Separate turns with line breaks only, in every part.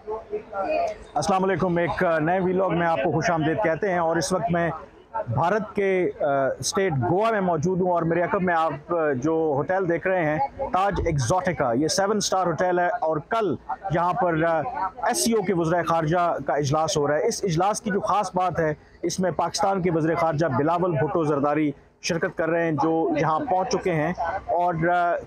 अस्सलाम वालेकुम। एक नए व्लॉग में आपको खुशामदीद कहते हैं और इस वक्त मैं भारत के स्टेट गोवा में मौजूद हूँ और मेरे अकब में आप जो होटल देख रहे हैं ताज एक्सोटिका, ये 7 स्टार होटल है और कल यहाँ पर SCO के वज़ीर ख़ारजा का इजलास हो रहा है। इस इजलास की जो ख़ास बात है, इसमें पाकिस्तान के वज़ीर ख़ारजा बिलावल भुट्टो ज़रदारी शिरकत कर रहे हैं, जो यहाँ पहुँच चुके हैं। और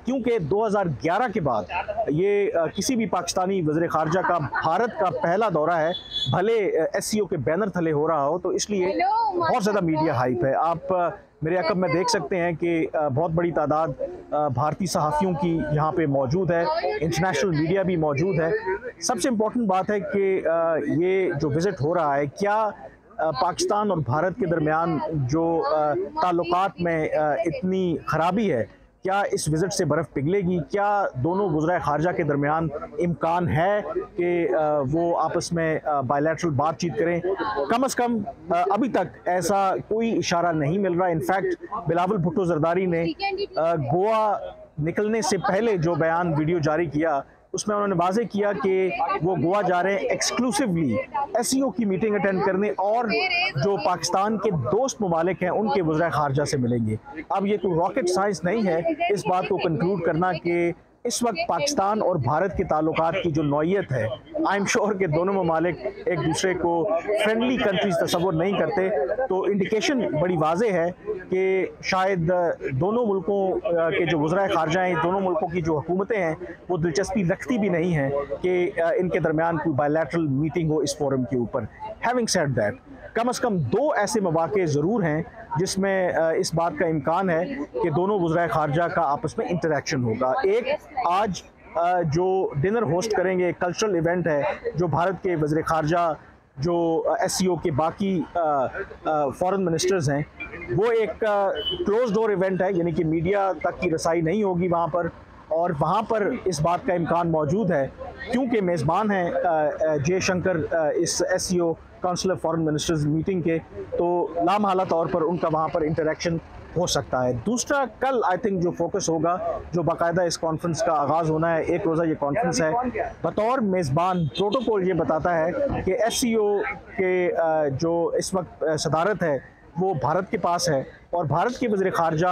क्योंकि 2011 के बाद ये किसी भी पाकिस्तानी वज़ीर ख़ारजा का भारत का पहला दौरा है, भले SCO के बैनर थले हो रहा हो, तो इसलिए बहुत ज़्यादा मीडिया हाइप है। आप मेरे अकब में देख सकते हैं कि बहुत बड़ी तादाद भारतीय सहाफ़ियों की यहाँ पे मौजूद है, इंटरनेशनल मीडिया भी मौजूद है। सबसे इम्पोर्टेंट बात है कि ये जो विज़िट हो रहा है, क्या पाकिस्तान और भारत के दरमियान जो ताल्लुकात में इतनी ख़राबी है, क्या इस विज़िट से बर्फ़ पिघलेगी? क्या दोनों वज़ीर ख़ारजा के दरमियान इम्कान है कि वो आपस में बायलैटरल बातचीत करें? कम से कम अभी तक ऐसा कोई इशारा नहीं मिल रहा। इनफैक्ट बिलावल भुट्टो ज़रदारी ने गोवा निकलने से पहले जो बयान वीडियो जारी किया, उसमें उन्होंने वाज़े किया कि वो गोवा जा रहे हैं एक्सक्लूसिवली SCO की मीटिंग अटेंड करने और जो पाकिस्तान के दोस्त ममालिक हैं उनके वज़ीर ख़ारजा से मिलेंगे। अब ये कोई रॉकेट साइंस नहीं है इस बात को कंक्लूड करना कि इस वक्त पाकिस्तान और भारत के ताल्लुकात की जो नौइयत है, आई एम श्योर कि दोनों ममालिक एक दूसरे को फ्रेंडली कंट्रीज तस्वुर नहीं करते। तो इंडिकेशन बड़ी वाज़े है कि शायद दोनों मुल्कों के जो वज़ीर ख़ारजा हैं, दोनों मुल्कों की जो हुकूमतें हैं, वो दिलचस्पी रखती भी नहीं हैं कि इनके दरमियान कोई बायलैटरल मीटिंग हो इस फोरम के ऊपर। हैविंग सेड दैट, कम से कम 2 ऐसे मौक़े ज़रूर हैं जिसमें इस बात का इम्कान है कि दोनों वज़ीर ख़ारजा का आपस में इंटरेक्शन होगा। एक, आज जो डिनर होस्ट करेंगे, कल्चरल इवेंट है, जो भारत के वज़ीर ख़ारजा जो SCO के बाकी फॉरेन मिनिस्टर्स हैं, वो एक क्लोज डोर इवेंट है, यानी कि मीडिया तक की रसाई नहीं होगी वहाँ पर। और वहाँ पर इस बात का इम्कान मौजूद है क्योंकि मेज़बान हैं जयशंकर इस SCO council of foreign ministers meeting के, तो लामहला तौर पर उनका वहाँ पर इंटरेक्शन हो सकता है। दूसरा, कल आई थिंक जो फोकस होगा, जो बाकायदा इस कॉन्फ्रेंस का आगाज़ होना है, एक रोज़ा ये कॉन्फ्रेंस है, बतौर मेज़बान प्रोटोकॉल ये बताता है कि SCO के जो इस वक्त सदारत है वो भारत के पास है और भारत के वज़ीर ख़ारजा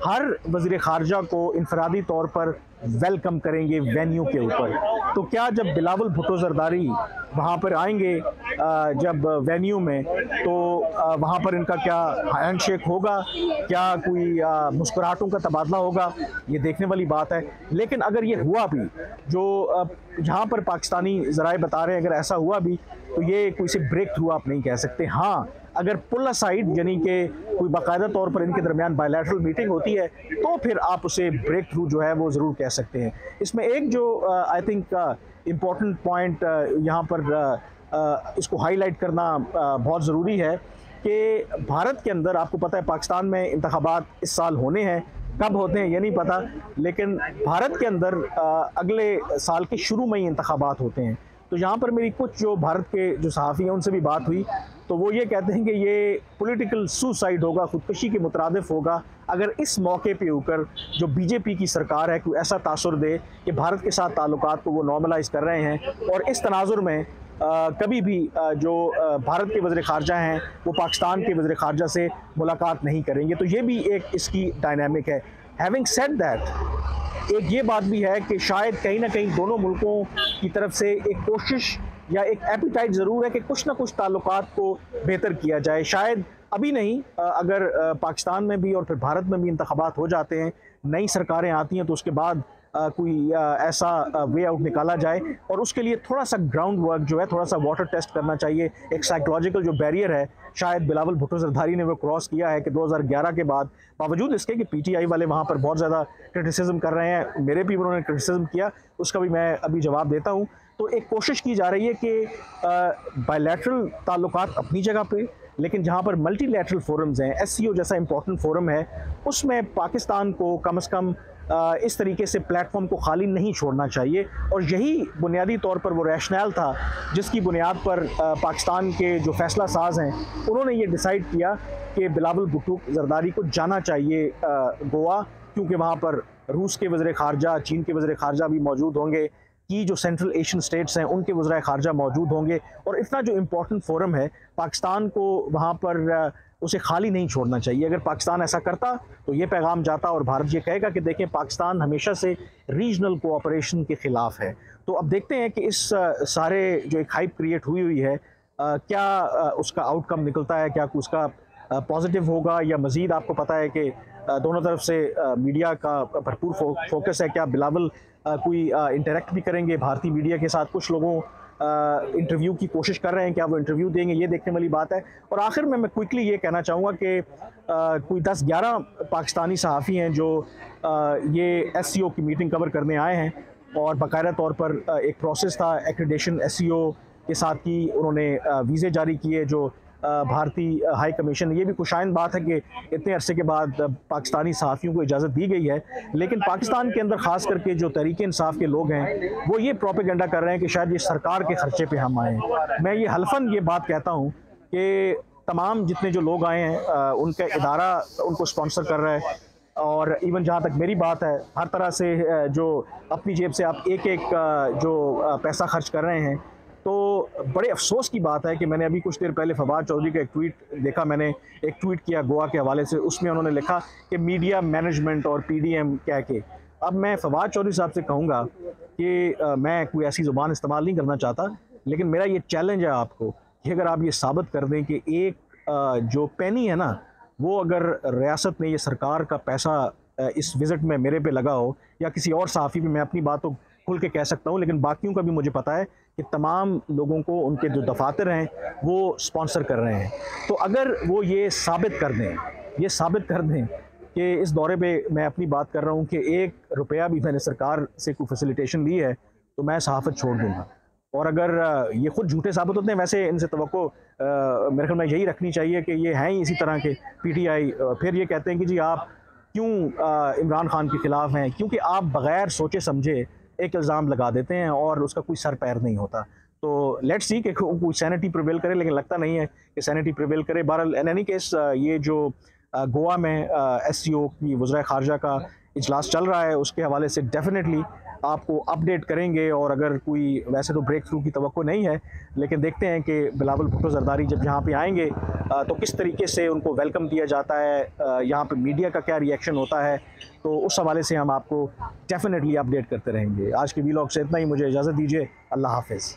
हर वज़ीर ख़ारजा को इनफरादी तौर पर वेलकम करेंगे वेन्यू के ऊपर। तो क्या जब बिलावल भुट्टो ज़रदारी वहाँ पर आएंगे जब वेन्यू में, तो वहाँ पर इनका क्या हैंडशेक होगा, क्या कोई मुस्कुराहटों का तबादला होगा, ये देखने वाली बात है। लेकिन अगर ये हुआ भी, जो जहाँ पर पाकिस्तानी ज़राए बता रहे हैं, अगर ऐसा हुआ भी तो ये कोई से ब्रेक थ्रू आप नहीं कह सकते। हाँ, अगर पुल असाइड यानी कि कोई बाकायदा तौर पर इनके दरमियान बायलैटरल मीटिंग होती है तो फिर आप उसे ब्रेक थ्रू जो है वो ज़रूर कह सकते हैं। इसमें एक जो आई थिंक इम्पॉर्टेंट पॉइंट यहाँ पर इसको हाईलाइट करना बहुत ज़रूरी है कि भारत के अंदर, आपको पता है पाकिस्तान में इंतखाबात इस साल होने हैं, कब होते हैं ये नहीं पता, लेकिन भारत के अंदर अगले साल के शुरू में ही इंतखाबात होते हैं। तो यहाँ पर मेरी कुछ जो भारत के जो सहाफ़ी हैं उनसे भी बात हुई, तो वो ये कहते हैं कि ये पॉलिटिकल सुसाइड होगा, ख़ुदकुशी के मुतरादिफ होगा अगर इस मौके पे होकर जो BJP की सरकार है कोई ऐसा तासुर दे कि भारत के साथ ताल्लुकात को वो नॉर्मलाइज़ कर रहे हैं और इस तनाजुर में कभी भी जो भारत के वज़ीर ख़ारजा हैं वो पाकिस्तान के वज़ीर ख़ारजा से मुलाकात नहीं करेंगे। तो ये भी एक इसकी डायनामिक है। हैविंग सेड दैट, एक ये बात भी है कि शायद कहीं ना कहीं दोनों मुल्कों की तरफ से एक कोशिश या एक एपिटाइट ज़रूर है कि कुछ ना कुछ ताल्लुकात को बेहतर किया जाए। शायद अभी नहीं, अगर पाकिस्तान में भी और फिर भारत में भी इंतखाबात हो जाते हैं, नई सरकारें आती हैं, तो उसके बाद कोई ऐसा वे आउट निकाला जाए और उसके लिए थोड़ा सा ग्राउंड वर्क जो है, थोड़ा सा वाटर टेस्ट करना चाहिए। एक साइकोलॉजिकल जो बैरियर है, शायद बिलावल भुट्टो ज़रदारी ने वो क्रॉस किया है कि 2011 के बाद, बावजूद इसके कि PTI वाले वहाँ पर बहुत ज़्यादा क्रिटिसिज्म कर रहे हैं, मेरे भी उन्होंने क्रिटिसिज्म किया, उसका भी मैं अभी जवाब देता हूँ। तो एक कोशिश की जा रही है कि बायलैटरल ताल्लुकात अपनी जगह पे, लेकिन जहाँ पर मल्टीलैटरल फोरम्स हैं, SCO जैसा इंपॉर्टेंट फोरम है, उसमें पाकिस्तान को कम से कम इस तरीके से प्लेटफॉर्म को खाली नहीं छोड़ना चाहिए। और यही बुनियादी तौर पर वो रैशनल था जिसकी बुनियाद पर पाकिस्तान के जो फैसला साज हैं उन्होंने ये डिसाइड किया कि बिलावल भुट्टो ज़रदारी को जाना चाहिए गोवा, क्योंकि वहाँ पर रूस के वज़ीर ख़ारजा, चीन के वज़ीर ख़ारजा भी मौजूद होंगे, की जो सेंट्रल एशियन स्टेट्स हैं उनके वज़राए ख़ारजा मौजूद होंगे। और इतना जो इम्पोर्टेंट फोरम है, पाकिस्तान को वहाँ पर उसे खाली नहीं छोड़ना चाहिए। अगर पाकिस्तान ऐसा करता तो ये पैगाम जाता और भारत ये कहेगा कि देखें, पाकिस्तान हमेशा से रीजनल कोऑपरेशन के ख़िलाफ़ है। तो अब देखते हैं कि इस सारे जो एक हाइप क्रिएट हुई है, क्या उसका आउटकम निकलता है, क्या उसका पॉजिटिव होगा या मज़ीद। आपको पता है कि दोनों तरफ से मीडिया का भरपूर फोकस है। क्या बिलावल कोई इंटरेक्ट भी करेंगे भारतीय मीडिया के साथ? कुछ लोगों इंटरव्यू की कोशिश कर रहे हैं, क्या वो इंटरव्यू देंगे, ये देखने वाली बात है। और आखिर में मैं क्विकली ये कहना चाहूँगा कि कोई 10-11 पाकिस्तानी सहाफ़ी हैं जो ये SCO की मीटिंग कवर करने आए हैं और बाकायदा तौर पर एक प्रोसेस था एक्रेडिटेशन SCO के साथ की, उन्होंने वीज़े जारी किए जो भारतीय हाई कमीशन। ये भी खुशाइन बात है कि इतने अरसे के बाद पाकिस्तानी सहाफ़ियों को इजाज़त दी गई है, लेकिन पाकिस्तान के अंदर ख़ास करके जो तहरीक इंसाफ के लोग हैं वो ये प्रोपेगेंडा कर रहे हैं कि शायद ये सरकार के ख़र्चे पे हम आए हैं। मैं ये हल्फन ये बात कहता हूँ कि तमाम जितने जो लोग आए हैं उनका इदारा उनको स्पॉन्सर कर रहा है, और इवन जहाँ तक मेरी बात है, हर तरह से जो अपनी जेब से आप एक जो पैसा खर्च कर रहे हैं। तो बड़े अफसोस की बात है कि मैंने अभी कुछ देर पहले फवाद चौधरी का एक ट्वीट देखा, मैंने एक ट्वीट किया गोवा के हवाले से, उसमें उन्होंने लिखा कि मीडिया मैनेजमेंट और PDM कह के। अब मैं फवाद चौधरी साहब से कहूँगा कि मैं कोई ऐसी ज़ुबान इस्तेमाल नहीं करना चाहता, लेकिन मेरा ये चैलेंज है आपको कि अगर आप ये साबित कर दें कि एक जो पेनी है ना, वो अगर रियासत ने, ये सरकार का पैसा इस विज़िट में मेरे पे लगा हो या किसी और सहाफ़ी पे, मैं अपनी बात तो खुल के कह सकता हूँ, लेकिन बाकियों का भी मुझे पता है कि तमाम लोगों को उनके जो दफातर हैं वो स्पॉन्सर कर रहे हैं। तो अगर वो ये साबित कर दें कि इस दौरे पे मैं अपनी बात कर रहा हूँ कि 1 रुपया भी मैंने सरकार से कोई फैसिलिटेशन ली है, तो मैं सहाफ़त छोड़ दूँगा। और अगर ये खुद झूठे साबित होते हैं, वैसे इनसे तवक्को मेरे ख्याल में यही रखनी चाहिए कि ये हैं ही इसी तरह के PTI, फिर ये कहते हैं कि जी आप क्यों इमरान खान के ख़िलाफ़ हैं, क्योंकि आप बग़ैर सोचे समझे एक इल्ज़ाम लगा देते हैं और उसका कोई सर पैर नहीं होता। तो लेट्स सी कि कोई सैनिटी प्रिवेल करे, लेकिन लगता नहीं है कि सैनिटी प्रिवेल करे। बहरहाल इन एनी केस ये जो गोवा में SCO की वज़राए ख़ारजा का इजलास चल रहा है, उसके हवाले से डेफिनेटली आपको अपडेट करेंगे। और अगर कोई, वैसे तो ब्रेक थ्रू की तवक्को नहीं है, लेकिन देखते हैं कि बिलावल भुट्टो ज़रदारी जब यहाँ पे आएंगे तो किस तरीके से उनको वेलकम दिया जाता है, यहाँ पे मीडिया का क्या रिएक्शन होता है, तो उस हवाले से हम आपको डेफिनेटली अपडेट करते रहेंगे। आज के व्लॉग से इतना ही, मुझे इजाज़त दीजिए। अल्लाह हाफ़िज़।